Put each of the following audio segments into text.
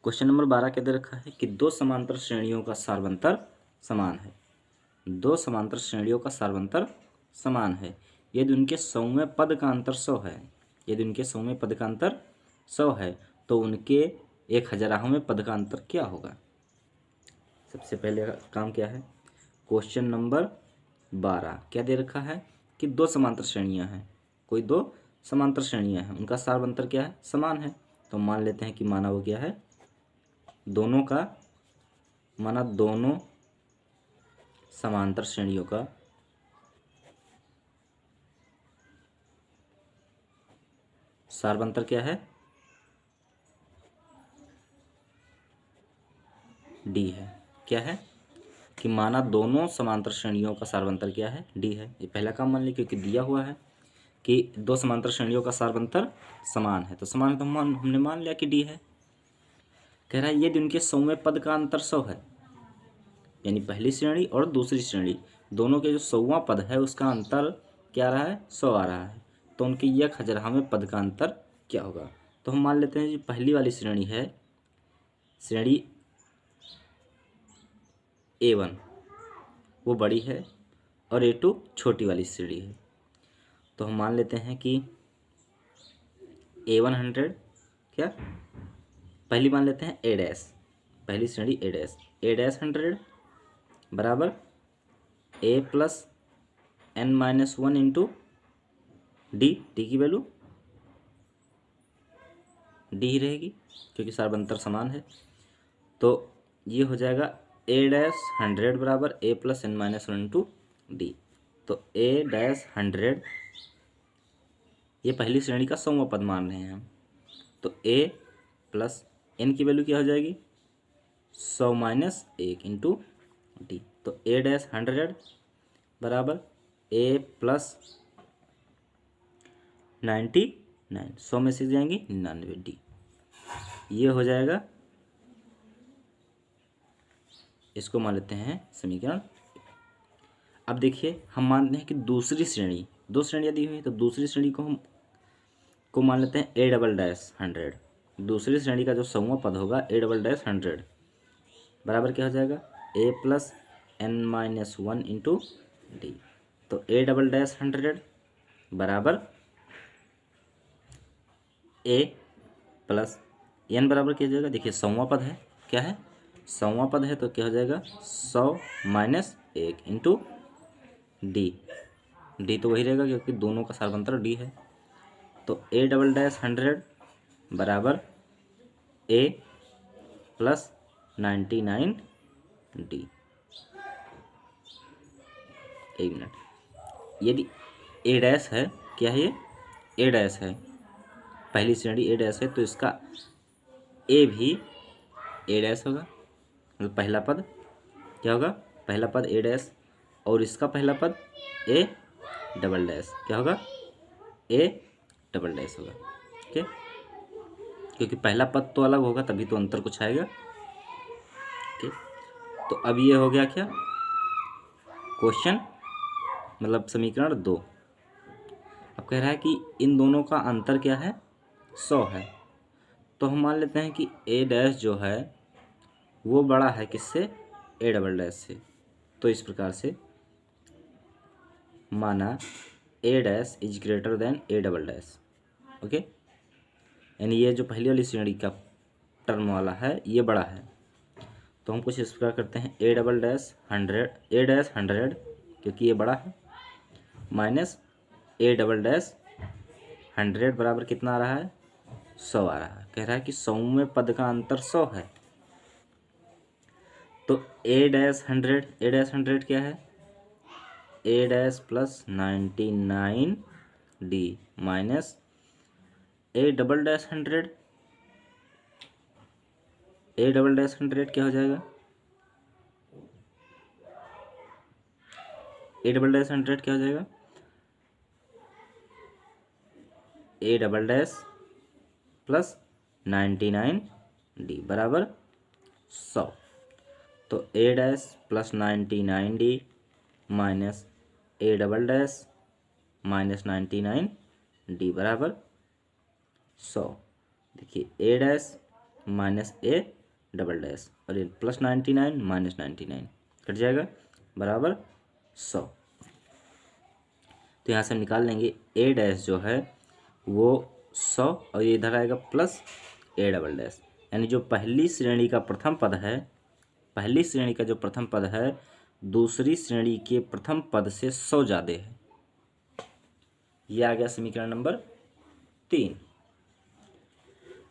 Question number 12 क्या दे रखा है कि दो समांतर श्रेणियों का सार्वंतर समान है। दो समांतर श्रेणियों का सार्वंतर समान है यदि उनके सौम्य पद का अंतर 100 है। यदि उनके सौम्य पद का अंतर 100 है तो उनके 1000वें पद का अंतर क्या होगा। सबसे पहले काम क्या है, क्वेश्चन नंबर 12 क्या दे रखा है कि दो समांतर श्रेणियां हैं। कोई दो समांतर श्रेणियां हैं, उनका सार्वंतर क्या है, समान है। तो मान लेते हैं कि माना वो क्या है, दोनों का, माना दोनों समांतर श्रेणियों का सार्वंतर क्या है, डी है। क्या है कि माना दोनों समांतर श्रेणियों का सार्वंतर क्या है, डी है। ये पहला काम मान लिया क्योंकि दिया हुआ है कि दो समांतर श्रेणियों का सार्वंतर समान है, तो समान है तो हमने मान लिया कि डी है। कह रहा है यदि उनके सौम्य पद का अंतर 100 है, यानी पहली श्रेणी और दूसरी श्रेणी दोनों के जो 100वां पद है उसका अंतर क्या आ रहा है, 100 आ रहा है, तो उनके 1000वें पद का अंतर क्या होगा। तो हम मान लेते हैं जो पहली वाली श्रेणी है, श्रेणी A1 वो बड़ी है और A2 छोटी वाली श्रेणी है। तो हम मान लेते हैं कि A1 100 क्या, पहली मान लेते हैं A डैश, पहली श्रेणी A डैश 100 बराबर A plus n-1 into D, D की वैल्यू डी ही रहेगी क्योंकि सार्वंतर समान है। तो ये हो जाएगा A डैश 100 बराबर A plus n-1 into D. तो A डैश 100 ये पहली श्रेणी का 100वां पद मान रहे हैं हम, तो A प्लस n की वैल्यू क्या हो जाएगी, 100 माइनस 1 इंटू डी। तो A डैश 100 बराबर A प्लस 99, 100 में से जाएंगी 99 डी। ये हो जाएगा, इसको मान लेते हैं समीकरण। अब देखिए हम मानते हैं कि दूसरी श्रेणी, दो श्रेणियाँ दी हुई है तो दूसरी श्रेणी को मान लेते हैं A डबल डैश 100। दूसरी श्रेणी का जो 100वां पद होगा A डबल डैश 100 बराबर क्या हो जाएगा, A plus n-1 into D. तो A डबल डैश 100 बराबर A प्लस n बराबर क्या हो जाएगा, देखिए 100वां पद है, क्या है 100वां पद है, तो क्या हो जाएगा 100 माइनस 1 इंटू डी। डी तो वही रहेगा क्योंकि दोनों का सार्वंतर डी है। तो A डबल डैश 100 बराबर A प्लस 99 डी। एक मिनट, यदि A डैश है, क्या है ये A डैश है, पहली श्रेणी A डैश है, तो इसका A भी A डैश होगा, मतलब पहला पद क्या होगा, पहला पद A डैश, और इसका पहला पद A डबल डैश क्या होगा, A डबल डैश होगा। ठीक है, क्योंकि पहला पद तो अलग होगा तभी तो अंतर कुछ आएगा। ठीक, तो अब ये हो गया क्या, क्वेश्चन मतलब समीकरण 2। अब कह रहा है कि इन दोनों का अंतर क्या है, 100 है। तो हम मान लेते हैं कि A डैश जो है वो बड़ा है किससे, A डबल डैश से। तो इस प्रकार से माना A dash is greater than A double dash. Okay, यानी ये जो पहली वाली श्रेणी का टर्म वाला है ये बड़ा है। तो हम कुछ इस प्रकार करते हैं, A double dash 100, A dash 100 क्योंकि ये बड़ा है, माइनस A डबल डैश 100 बराबर कितना आ रहा है, 100 आ रहा है। कह रहा है कि 100वें पद का अंतर 100 है। तो A डैश 100 क्या है, A dash plus 99 D minus A double dash 100, A double dash 100 क्या हो जाएगा, A डबल डैश 100 क्या हो जाएगा, A double dash plus 99 D बराबर 100। तो A dash plus 99 D minus A double dash minus 99 D बराबर 100। देखिए A dash minus A double dash, और ये प्लस 99 माइनस 99 कट जाएगा बराबर 100। तो यहाँ से हम निकाल लेंगे ए डैश जो है वो 100, और ये इधर आएगा प्लस ए डबल डैश, यानी जो पहली श्रेणी का प्रथम पद है, पहली श्रेणी का जो प्रथम पद है दूसरी श्रेणी के प्रथम पद से 100 ज़्यादा है। ये आ गया समीकरण नंबर 3।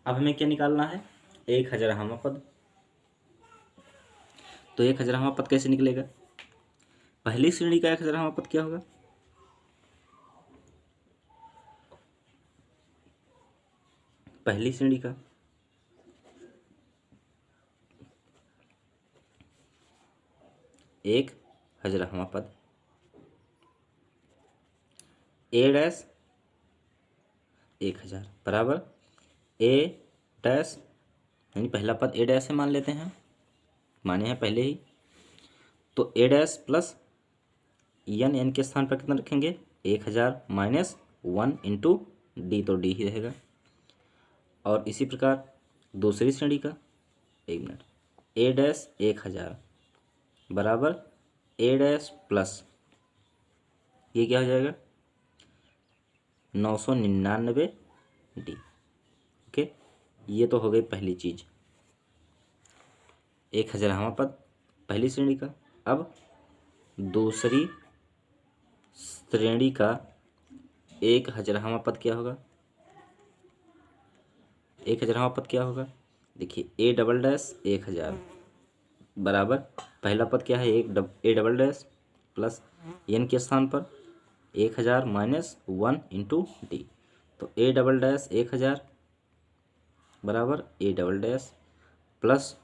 अब हमें क्या निकालना है, एक हजारहवां पद। तो एक हजारहवां पद कैसे निकलेगा, पहली श्रेणी का एक हजारहवां पद क्या होगा, पहली श्रेणी का एक हजारहवां पद ए डैश 1000 बराबर ए डैश, यानी पहला पद ए डैश है मान लेते हैं, माने हैं पहले ही। तो ए डैश प्लस एन के स्थान पर कितना रखेंगे 1000 माइनस 1 इंटू डी, तो डी ही रहेगा। और इसी प्रकार दूसरी श्रेणी का, एक मिनट, ए डैश 1000 बराबर ए डैश प्लस ये क्या हो जाएगा 999 डी। ओके, ये तो हो गई पहली चीज, एक हजारहवां पद पहली श्रेणी का। अब दूसरी श्रेणी का एक हजारहवां पद क्या होगा, एक हजारहवां पद क्या होगा, देखिए ए डबल डैश 1000 बराबर पहला पद क्या है a double dash plus n के स्थान पर 1000 माइनस 1 इंटू डी, तो ए डबल डैश 1000 बराबर ए डबल डैश प्लस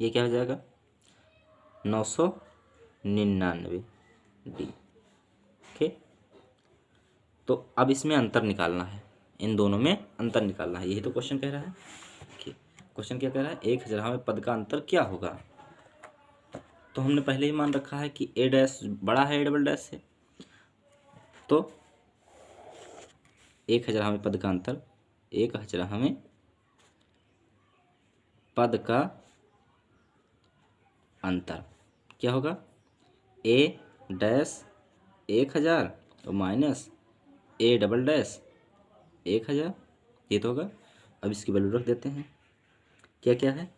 ये क्या हो जाएगा 999 डी। ओके, तो अब इसमें अंतर निकालना है, इन दोनों में अंतर निकालना है, यही तो क्वेश्चन कह रहा है। क्वेश्चन क्या कह रहा है, एक हजारहवें पद का अंतर क्या होगा। तो हमने पहले ही मान रखा है कि ए डैश बड़ा है ए डबल डैश से, तो एक हजारहवें पद का अंतर, एक हजारहवें पद का अंतर क्या होगा, ए डैश 1000 और माइनस ए डबल डैश 1000, ये तो होगा। अब इसकी वैल्यू रख देते हैं, क्या क्या है,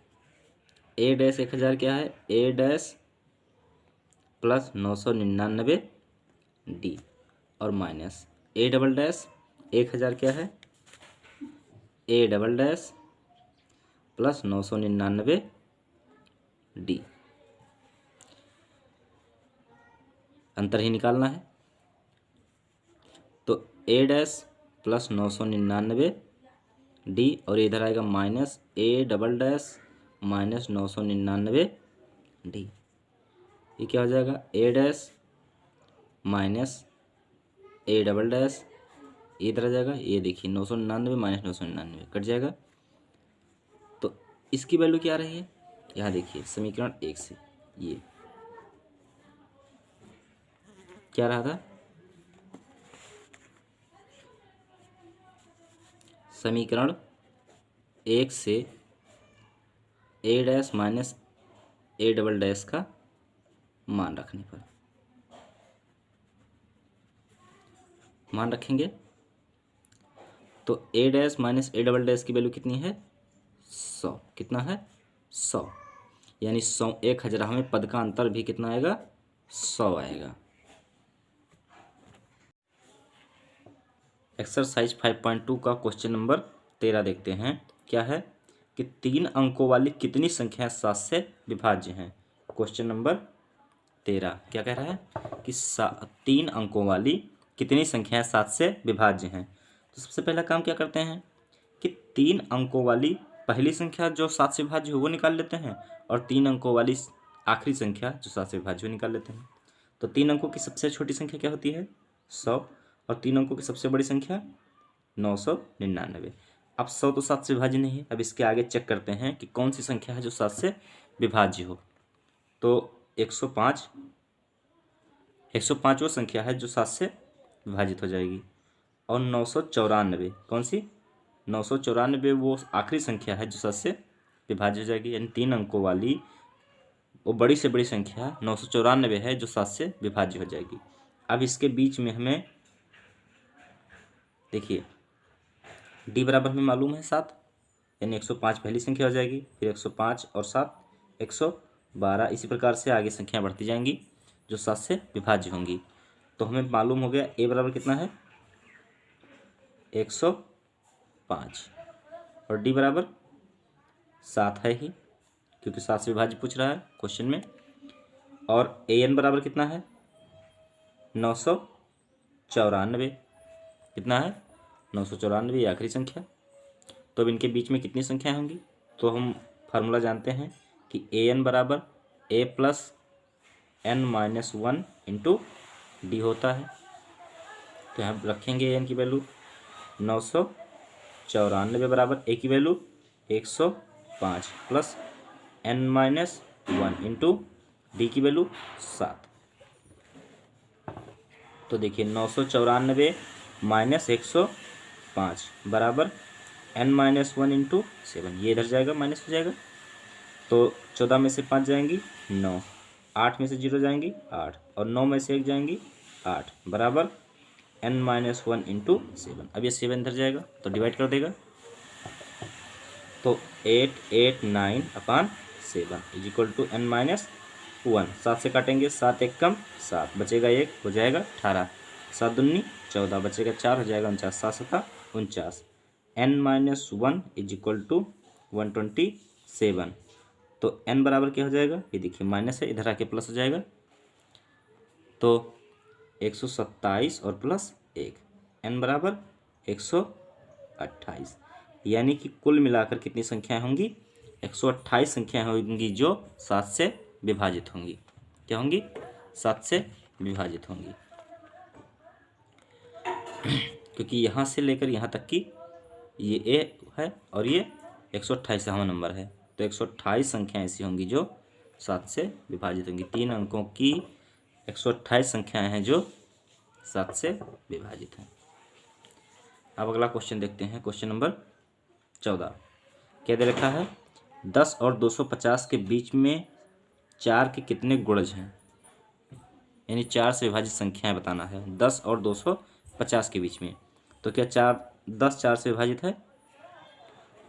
ए डैश 1000 क्या है ए डैश प्लस 999 डी, और माइनस ए डबल डैश 1000 क्या है a double dash plus 999 D, अंतर ही निकालना है। तो ए डैश प्लस 999 डी, और इधर आएगा minus A double dash minus 999 D, ये क्या हो जाएगा A dash minus A double dash, इधर आ जाएगा, ये देखिए 999 माइनस 999 कट जाएगा। तो इसकी वैल्यू क्या रही है, यहाँ देखिए समीकरण 1 से ये क्या रहा था, समीकरण 1 से A dash minus A double dash का मान रखने पर, मान रखेंगे तो A dash minus A double dash की वैल्यू कितनी है 100, कितना है 100, यानी 100 एक हजारहवें पद का अंतर भी कितना आएगा 100 आएगा। एक्सरसाइज 5.2 का क्वेश्चन नंबर 13 देखते हैं, क्या है कि 3 अंकों वाली कितनी संख्या 7 से विभाज्य हैं। क्वेश्चन नंबर 13 क्या कह रहा है कि 3 अंकों वाली कितनी संख्याएं 7 से विभाज्य हैं। तो सबसे पहला काम क्या करते हैं कि 3 अंकों वाली पहली संख्या जो 7 से विभाज्य हो वो निकाल लेते हैं, और 3 अंकों वाली आखिरी संख्या जो 7 से विभाज्य हो निकाल लेते हैं। तो 3 अंकों की सबसे छोटी संख्या क्या होती है 100, और 3 अंकों की सबसे बड़ी संख्या 999। अब 100 तो 7 से विभाज्य नहीं है, अब इसके आगे चेक करते हैं कि कौन सी संख्या है जो 7 से विभाज्य हो। तो 105 105 वो संख्या है जो 7 से विभाजित हो जाएगी, और 994 कौन सी 994 वो आखिरी संख्या है जो 7 से विभाज्य हो जाएगी, यानी 3 अंकों वाली वो बड़ी से बड़ी संख्या 994 है जो 7 से विभाज्य हो जाएगी। अब इसके बीच में हमें देखिए डी बराबर हमें मालूम है 7, यानी 105 पहली संख्या हो जाएगी, फिर 105 और 7 112, इसी प्रकार से आगे संख्या बढ़ती जाएंगी जो 7 से विभाज्य होंगी। तो हमें मालूम हो गया ए बराबर कितना है 105 और डी बराबर 7 है ही, क्योंकि 7 से विभाज्य पूछ रहा है क्वेश्चन में। और ए एन बराबर कितना है 994, कितना है 994, ये आखिरी संख्या। तो अब इनके बीच में कितनी संख्याएं होंगी, तो हम फार्मूला जानते हैं कि ए एन बराबर A plus N minus 1 into D होता है। तो यहाँ रखेंगे ए एन की वैल्यू 994 बराबर ए की value 105 plus N minus 1 into d की वैल्यू 7। तो देखिए 994 माइनस 105 बराबर एन माइनस 1 इंटू 7, ये इधर जाएगा माइनस हो जाएगा। तो 14 में से 5 जाएंगी 9, 8 में से 0 जाएंगी 8 और 9 में से 1 जाएंगी 8 बराबर एन माइनस 1 इंटू 7। अब ये 7 इधर जाएगा तो डिवाइड कर देगा, तो 889/7 is equal to n minus 1। 7 से काटेंगे 7 एक कम 7 बचेगा 1 हो जाएगा 18, 7 दूनी 14 बचेगा 4 हो जाएगा 49, 7 7 49, n minus 1 is equal to 127। तो एन बराबर क्या हो जाएगा, ये देखिए माइनस है इधर आके प्लस हो जाएगा, तो 127 और प्लस 1 एन बराबर 128, यानी कि कुल मिलाकर कितनी संख्याएं होंगी 128 संख्याएं होंगी जो 7 से विभाजित होंगी। क्या होंगी 7 से विभाजित होंगी, क्योंकि यहाँ से लेकर यहाँ तक की ये ए है और ये 128वां नंबर है, तो 128 संख्याएं ऐसी होंगी जो 7 से विभाजित होंगी। 3 अंकों की 128 संख्याएं हैं जो 7 से विभाजित हैं। अब अगला क्वेश्चन देखते हैं, क्वेश्चन नंबर 14। क्या दे रखा है 10 और 250 के बीच में 4 के कितने गुणज हैं, यानी 4 से विभाजित संख्याएं बताना है 10 और 250 के बीच में। तो क्या 10 4 से विभाजित है,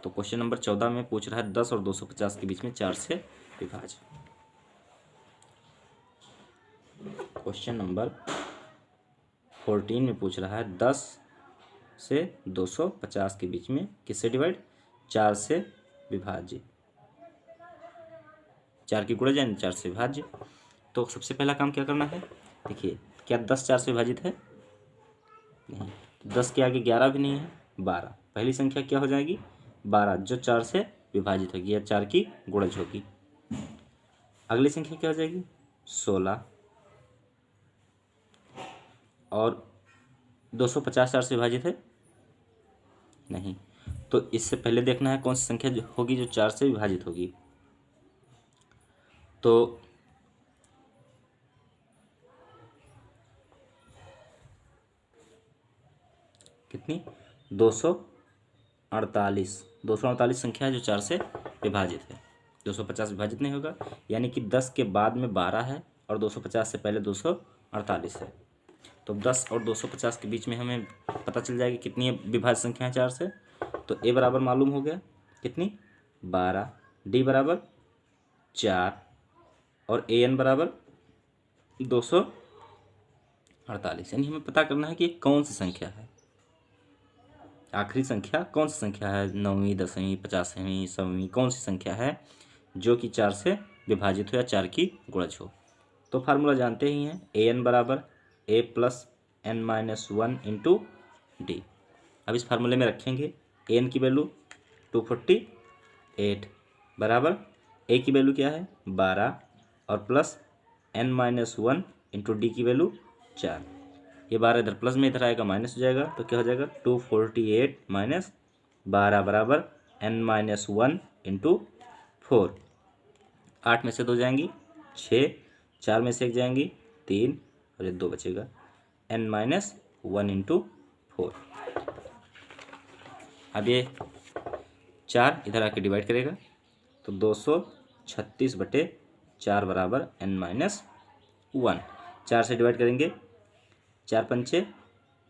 तो क्वेश्चन नंबर 14 में पूछ रहा है 10 और 250 के बीच में 4 से विभाज्य। क्वेश्चन नंबर 14 में पूछ रहा है 10 से 250 के बीच में किससे डिवाइड 4 से विभाज्य, 4 की गुणज यानी 4 से विभाज्य। तो सबसे पहला काम क्या करना है, देखिए क्या 10 4 से विभाजित है, नहीं, 10 के आगे 11 भी नहीं है, 12 पहली संख्या क्या हो जाएगी 12 जो 4 से विभाजित होगी या 4 की गुणज होगी। अगली संख्या क्या हो जाएगी 16 और 250 4 से विभाजित है, नहीं, तो इससे पहले देखना है कौन सी संख्या जो होगी जो 4 से विभाजित होगी। तो कितनी 248 संख्या है जो 4 से विभाजित है, 250 विभाजित नहीं होगा, यानी कि 10 के बाद में 12 है और 250 से पहले 248 है। तो 10 और 250 के बीच में हमें पता चल जाएगी कितनी विभाज्य संख्या है 4 से। तो ए बराबर मालूम हो गया कितनी 12, डी बराबर 4 और ए एन बराबर 248, यानी हमें पता करना है कि कौन सी संख्या है, आखिरी संख्या कौन सी संख्या है, 9वीं 10वीं 50वीं 100वीं कौन सी संख्या है जो कि 4 से विभाजित हो या 4 की गुणज हो। तो फार्मूला जानते ही हैं, ए एन बराबर A plus N minus 1 into D. अब इस फार्मूले में रखेंगे ए एन की वैल्यू 248 बराबर ए की वैल्यू क्या है 12 और plus N minus 1 into d की वैल्यू 4। ये 12 इधर प्लस में इधर आएगा माइनस हो जाएगा, तो क्या हो जाएगा 248 माइनस 12 बराबर एन माइनस 1 इंटू 4। 8 में से 2 जाएंगी 6, 4 में से 1 जाएंगी 3 और ये 2 बचेगा एन माइनस 1 इंटू 4। अब ये 4 इधर आके डिवाइड करेगा तो 236/4 बराबर n-1। 4 से डिवाइड करेंगे, 4 पंचे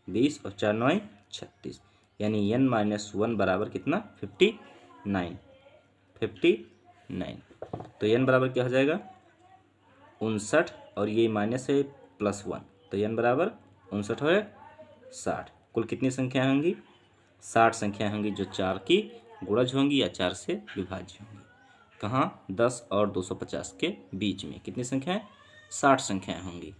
20 और 4 9 36, यानी n-1 बराबर कितना 59। तो n बराबर क्या हो जाएगा 59, और ये माइनस है +1, तो n बराबर 59 है 60। कुल कितनी संख्या होंगी 60 संख्या होंगी जो 4 की गुणज होंगी या 4 से विभाज्य होंगी। कहाँ 10 और 250 के बीच में कितनी संख्याएं 60 संख्याएं होंगी।